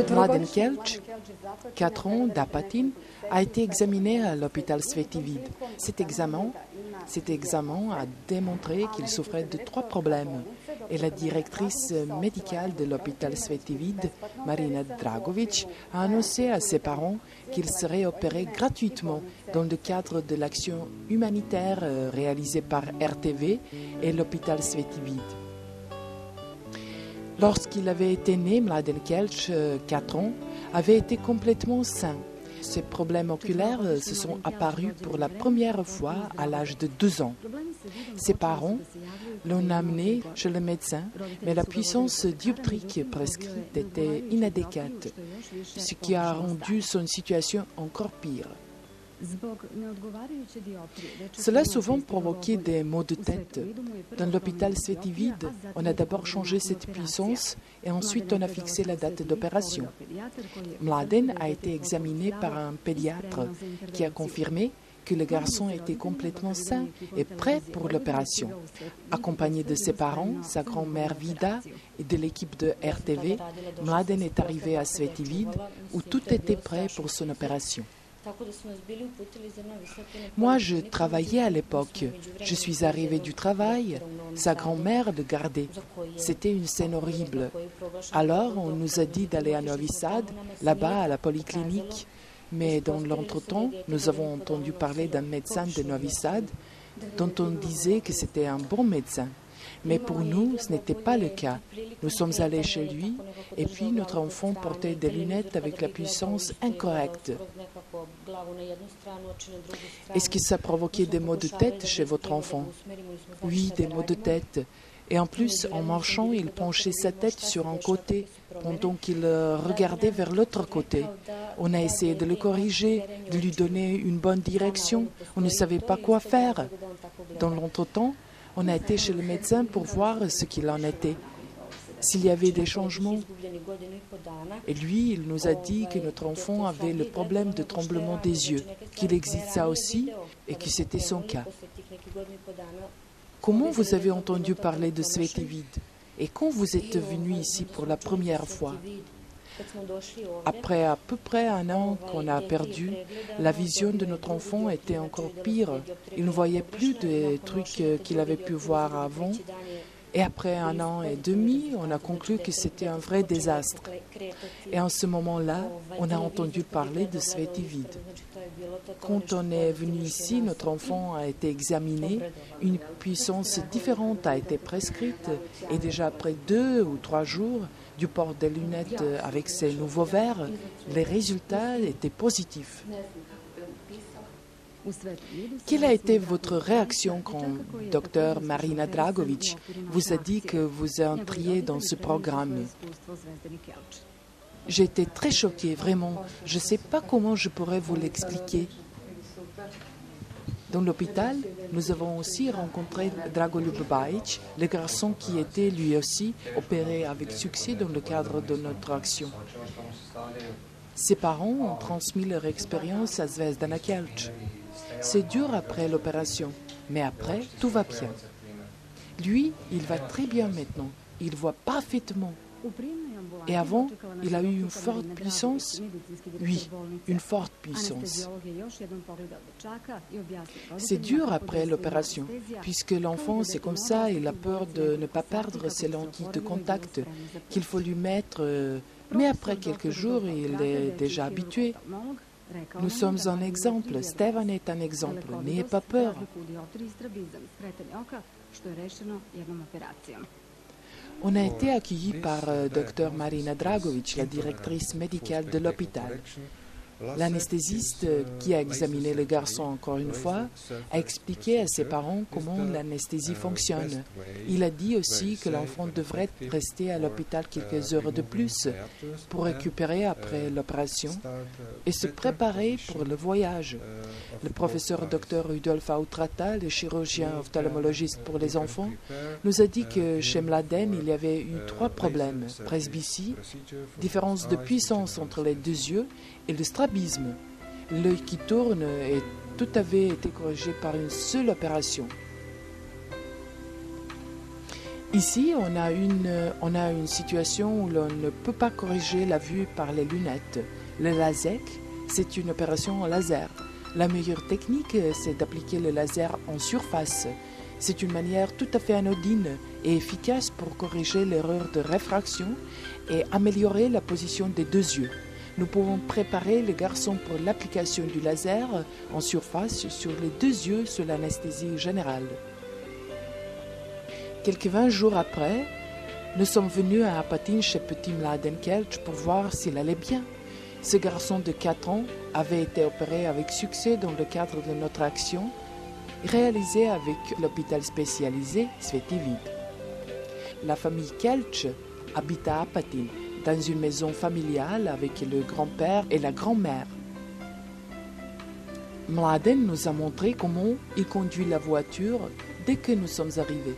Mladen Kelch, 4 ans d'Apatin, a été examiné à l'hôpital Sveti Vid. Cet examen a démontré qu'il souffrait de 3 problèmes. Et la directrice médicale de l'hôpital Sveti Vid, Marina Dragovic, a annoncé à ses parents qu'il serait opéré gratuitement dans le cadre de l'action humanitaire réalisée par RTV et l'hôpital Sveti Vid. Lorsqu'il avait été né, Mladen Kelch, 4 ans, avait été complètement sain. Ses problèmes oculaires se sont apparus pour la première fois à l'âge de 2 ans. Ses parents l'ont amené chez le médecin, mais la puissance dioptrique prescrite était inadéquate, ce qui a rendu son situation encore pire. Cela a souvent provoqué des maux de tête. Dans l'hôpital Sveti Vid, on a d'abord changé cette puissance et ensuite on a fixé la date d'opération. Mladen a été examiné par un pédiatre qui a confirmé que le garçon était complètement sain et prêt pour l'opération. Accompagné de ses parents, sa grand-mère Vida et de l'équipe de RTV, Mladen est arrivé à Sveti Vid où tout était prêt pour son opération. Moi, je travaillais à l'époque. Je suis arrivée du travail. Sa grand-mère le gardait. C'était une scène horrible. Alors, on nous a dit d'aller à Novi Sad, là-bas à la polyclinique. Mais dans l'entretemps, nous avons entendu parler d'un médecin de Novi Sad dont on disait que c'était un bon médecin. Mais pour nous, ce n'était pas le cas. Nous sommes allés chez lui et puis notre enfant portait des lunettes avec la puissance incorrecte. Est-ce que ça provoquait des maux de tête chez votre enfant? Oui, des maux de tête. Et en plus, en marchant, il penchait sa tête sur un côté pendant qu'il regardait vers l'autre côté. On a essayé de le corriger, de lui donner une bonne direction. On ne savait pas quoi faire. Dans l'entretemps, on a été chez le médecin pour voir ce qu'il en était, s'il y avait des changements. Et lui, il nous a dit que notre enfant avait le problème de tremblement des yeux, qu'il existe ça aussi et que c'était son cas. Comment vous avez entendu parler de Sveti Vid et quand vous êtes venu ici pour la première fois? Après à peu près 1 an qu'on a perdu, la vision de notre enfant était encore pire. Il ne voyait plus des trucs qu'il avait pu voir avant. Et après 1 an et demi, on a conclu que c'était un vrai désastre. Et en ce moment-là, on a entendu parler de Sveti Vid. Quand on est venu ici, notre enfant a été examiné, une puissance différente a été prescrite et déjà après 2 ou 3 jours du port des lunettes avec ces nouveaux verres, les résultats étaient positifs. Quelle a été votre réaction quand Dr Marina Dragovic vous a dit que vous entriez dans ce programme? J'ai été très choquée, vraiment. Je ne sais pas comment je pourrais vous l'expliquer. Dans l'hôpital, nous avons aussi rencontré Dragoljub Bajic, le garçon qui était lui aussi opéré avec succès dans le cadre de notre action. Ses parents ont transmis leur expérience à Zvezdana Kelch. C'est dur après l'opération, mais après, tout va bien. Lui, il va très bien maintenant. Il voit parfaitement. Et avant, il a eu une forte puissance. Oui, une forte puissance. C'est dur après l'opération, puisque l'enfant, c'est comme ça, il a peur de ne pas perdre ses lentilles de contact qu'il faut lui mettre. Mais après quelques jours, il est déjà habitué. Nous sommes un exemple. Stevan est un exemple. N'ayez pas peur. On a été accueillis par Dr Marina Dragovic, la directrice médicale de l'hôpital. L'anesthésiste qui a examiné le garçon encore une fois a expliqué à ses parents comment l'anesthésie fonctionne. Il a dit aussi que l'enfant devrait rester à l'hôpital quelques heures de plus pour récupérer après l'opération et se préparer pour le voyage. Le professeur Dr Rudolf Autrata, le chirurgien ophtalmologiste pour les enfants, nous a dit que chez Mladen, il y avait eu 3 problèmes. Presbytie, différence de puissance entre les 2 yeux et le strabisme. L'œil qui tourne et tout avait été corrigé par une seule opération. Ici, on a une situation où l'on ne peut pas corriger la vue par les lunettes. Le LASIK, c'est une opération en laser. La meilleure technique, c'est d'appliquer le laser en surface. C'est une manière tout à fait anodine et efficace pour corriger l'erreur de réfraction et améliorer la position des deux yeux. Nous pouvons préparer le garçon pour l'application du laser en surface sur les deux yeux sous l'anesthésie générale. Quelques 20 jours après, nous sommes venus à Apatin chez Petit Mladen Kelch pour voir s'il allait bien. Ce garçon de 4 ans avait été opéré avec succès dans le cadre de notre action réalisée avec l'hôpital spécialisé Sveti-Vid. La famille Kelch habite à Apatin, dans une maison familiale avec le grand-père et la grand-mère. Mladen nous a montré comment il conduit la voiture dès que nous sommes arrivés.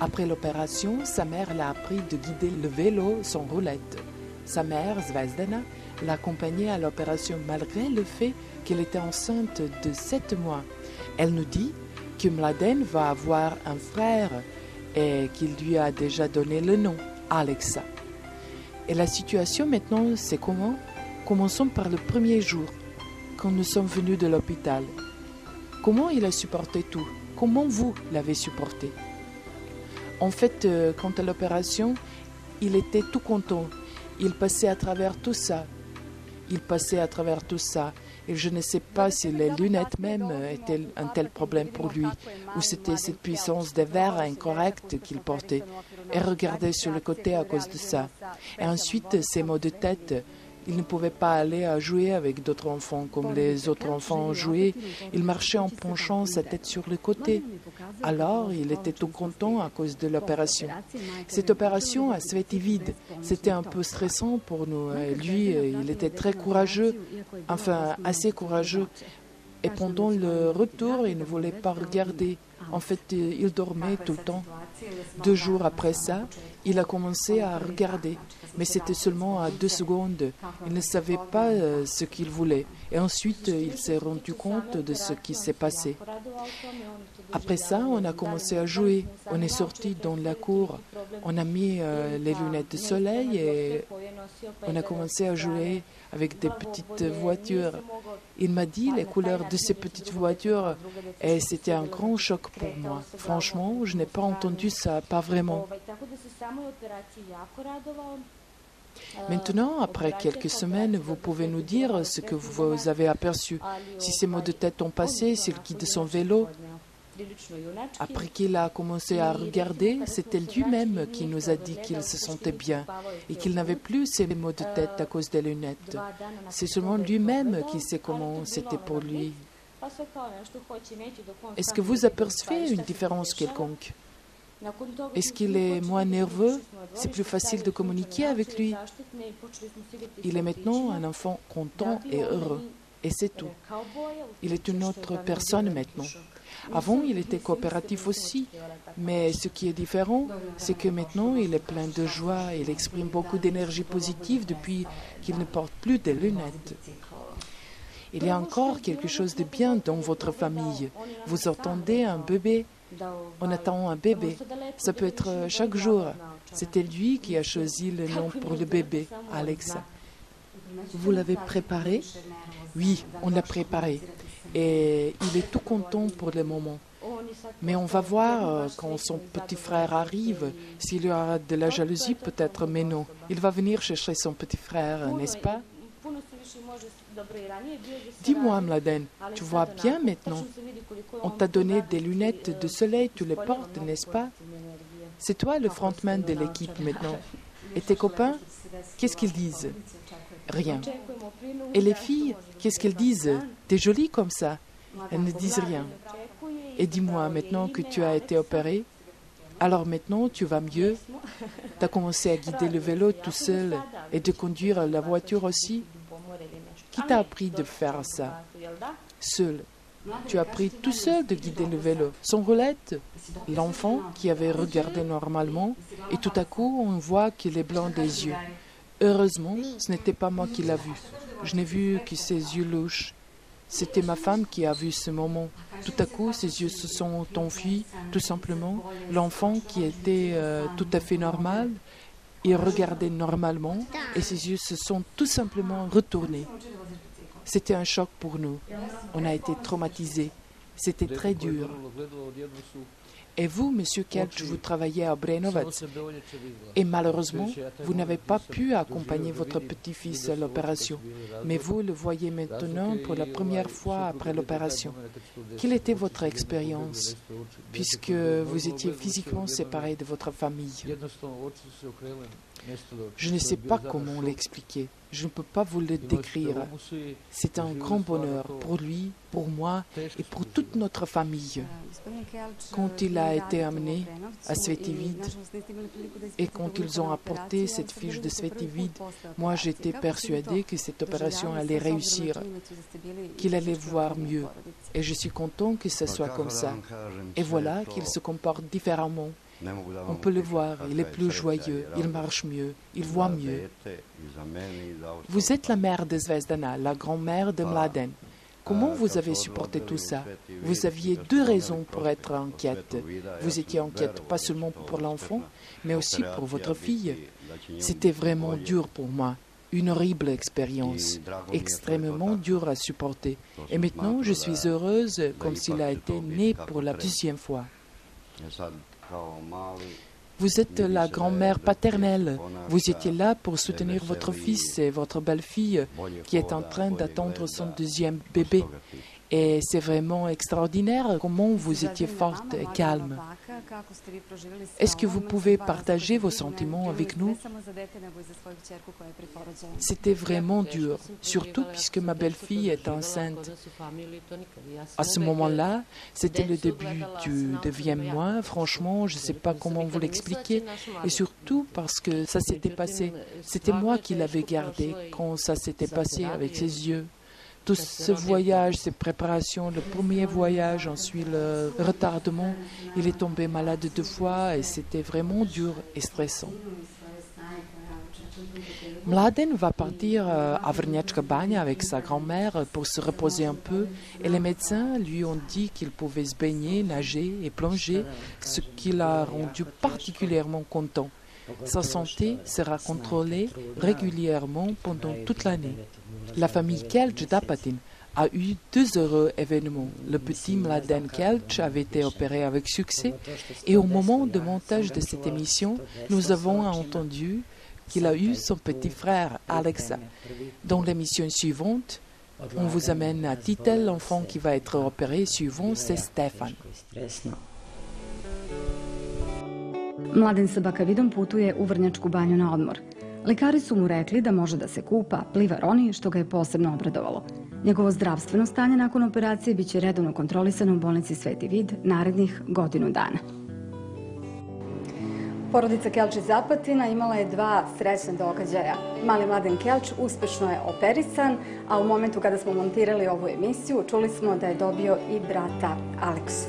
Après l'opération, sa mère l'a appris de guider le vélo sans roulette. Sa mère, Zvezdana, l'a accompagné à l'opération malgré le fait qu'elle était enceinte de 7 mois. Elle nous dit que Mladen va avoir un frère et qu'il lui a déjà donné le nom, Alexa. Et la situation maintenant, c'est comment? Commençons par le premier jour, quand nous sommes venus de l'hôpital. Comment il a supporté tout? Comment vous l'avez supporté? En fait, quant à l'opération, il était tout content. Il passait à travers tout ça. Et je ne sais pas si les lunettes même étaient un tel problème pour lui, ou c'était cette puissance des verres incorrecte qu'il portait, et regardait sur le côté à cause de ça. Et ensuite, ses maux de tête. Il ne pouvait pas aller à jouer avec d'autres enfants comme les autres enfants jouaient. Il marchait en penchant sa tête sur le côté. Alors, il était tout content à cause de l'opération. Cette opération à Sveti-Vid, c'était un peu stressant pour nous. Lui, il était très courageux, enfin assez courageux. Et pendant le retour, il ne voulait pas regarder. En fait, il dormait tout le temps. 2 jours après ça, il a commencé à regarder. Mais c'était seulement à 2 secondes. Il ne savait pas ce qu'il voulait. Et ensuite, il s'est rendu compte de ce qui s'est passé. Après ça, on a commencé à jouer. On est sorti dans la cour. On a mis les lunettes de soleil et on a commencé à jouer avec des petites voitures. Il m'a dit les couleurs de ces petites voitures et c'était un grand choc pour moi. Franchement, je n'ai pas entendu ça, pas vraiment. Maintenant, après quelques semaines, vous pouvez nous dire ce que vous avez aperçu. Si ces maux de tête ont passé, s'il guide son vélo. Après qu'il a commencé à regarder, c'était lui-même qui nous a dit qu'il se sentait bien et qu'il n'avait plus ces maux de tête à cause des lunettes. C'est seulement lui-même qui sait comment c'était pour lui. Est-ce que vous apercevez une différence quelconque? Est-ce qu'il est moins nerveux? C'est plus facile de communiquer avec lui. Il est maintenant un enfant content et heureux. Et c'est tout. Il est une autre personne maintenant. Avant, il était coopératif aussi. Mais ce qui est différent, c'est que maintenant, il est plein de joie. Il exprime beaucoup d'énergie positive depuis qu'il ne porte plus de lunettes. Il y a encore quelque chose de bien dans votre famille. Vous entendez un bébé? On attend un bébé. Ça peut être chaque jour. C'était lui qui a choisi le nom pour le bébé, Alexa. Vous l'avez préparé? Oui, on l'a préparé. Et il est tout content pour le moment. Mais on va voir quand son petit frère arrive, s'il y aura de la jalousie peut-être, mais non. Il va venir chercher son petit frère, n'est-ce pas? Dis-moi, Mladen, tu vois bien maintenant? On t'a donné des lunettes de soleil, tu les portes, n'est-ce pas? C'est toi le frontman de l'équipe maintenant. Et tes copains, qu'est-ce qu'ils disent? Rien. Et les filles, qu'est-ce qu'elles disent? T'es jolie comme ça. Elles ne disent rien. Et dis-moi, maintenant que tu as été opérée, alors maintenant tu vas mieux? Tu as commencé à guider le vélo tout seul et de conduire la voiture aussi? Qui t'a appris de faire ça? Seul. Tu as appris tout seul de guider le vélo, sans roulette? L'enfant qui avait regardé normalement, et tout à coup on voit qu'il est blanc des yeux. Heureusement, ce n'était pas moi qui l'ai vu. Je n'ai vu que ses yeux louches. C'était ma femme qui a vu ce moment. Tout à coup, ses yeux se sont enfuis, tout simplement. L'enfant qui était tout à fait normal, il regardait normalement et ses yeux se sont tout simplement retournés. C'était un choc pour nous. On a été traumatisés. C'était très dur. Et vous, Monsieur Kelch, vous travaillez à Obrenovac. Et malheureusement, vous n'avez pas pu accompagner votre petit-fils à l'opération. Mais vous le voyez maintenant pour la première fois après l'opération. Quelle était votre expérience, puisque vous étiez physiquement séparés de votre famille? Je ne sais pas comment l'expliquer. Je ne peux pas vous le décrire. C'est un grand bonheur pour lui, pour moi et pour toute notre famille. Quand il a été amené à Sveti Vid et quand ils ont apporté cette fiche de Sveti Vid, moi j'étais persuadée que cette opération allait réussir, qu'il allait voir mieux. Et je suis content que ce soit comme ça. Et voilà qu'il se comporte différemment. On peut le voir, il est plus joyeux, il marche mieux, il voit mieux. Vous êtes la mère de Zvezdana, la grand-mère de Mladen. Comment vous avez supporté tout ça? Vous aviez deux raisons pour être inquiète. Vous étiez inquiète pas seulement pour l'enfant, mais aussi pour votre fille. C'était vraiment dur pour moi. Une horrible expérience, extrêmement dure à supporter. Et maintenant, je suis heureuse comme s'il a été né pour la deuxième fois. Vous êtes la grand-mère paternelle. Vous étiez là pour soutenir votre fils et votre belle-fille qui est en train d'attendre son deuxième bébé. Et c'est vraiment extraordinaire comment vous étiez forte et calme. Est-ce que vous pouvez partager vos sentiments avec nous? C'était vraiment dur, surtout puisque ma belle-fille est enceinte. À ce moment-là, c'était le début du 9e mois. Franchement, je ne sais pas comment vous l'expliquer. Et surtout parce que ça s'était passé. C'était moi qui l'avais gardé quand ça s'était passé avec ses yeux. Tout ce voyage, ces préparations, le premier voyage, ensuite le retardement, il est tombé malade 2 fois et c'était vraiment dur et stressant. Mladen va partir à Vrnjačka Banja avec sa grand-mère pour se reposer un peu et les médecins lui ont dit qu'il pouvait se baigner, nager et plonger, ce qui l'a rendu particulièrement content. Sa santé sera contrôlée régulièrement pendant toute l'année. La famille Kelch d'Apatin a eu 2 heureux événements. Le petit Mladen Kelch avait été opéré avec succès et au moment du montage de cette émission, nous avons entendu qu'il a eu son petit frère Alexa. Dans l'émission suivante, on vous amène à Titel, l'enfant qui va être opéré suivant, c'est Stefan. Mladen sa bakavidom putuje u Vrnjačku Banju na odmor. Lekari su mu rekli da može da se kupa, pliva, roni, što ga je posebno obradovalo. Njegovo zdravstveno stanje nakon operacije biće redovno kontrolisano u bolnici Sveti Vid narednih godinu dana. Porodica Kelč iz Apatina imala je 2 srećna događaja. Mali Mladen Kelč uspešno je operisan, a u momentu kada smo montirali ovu emisiju čuli smo da je dobio i brata Aleksu.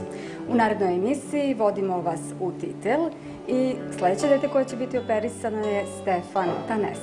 U narednoj emisiji vodimo vas u Titel i sledeće dete koje će biti operisano je Stefan Tanes.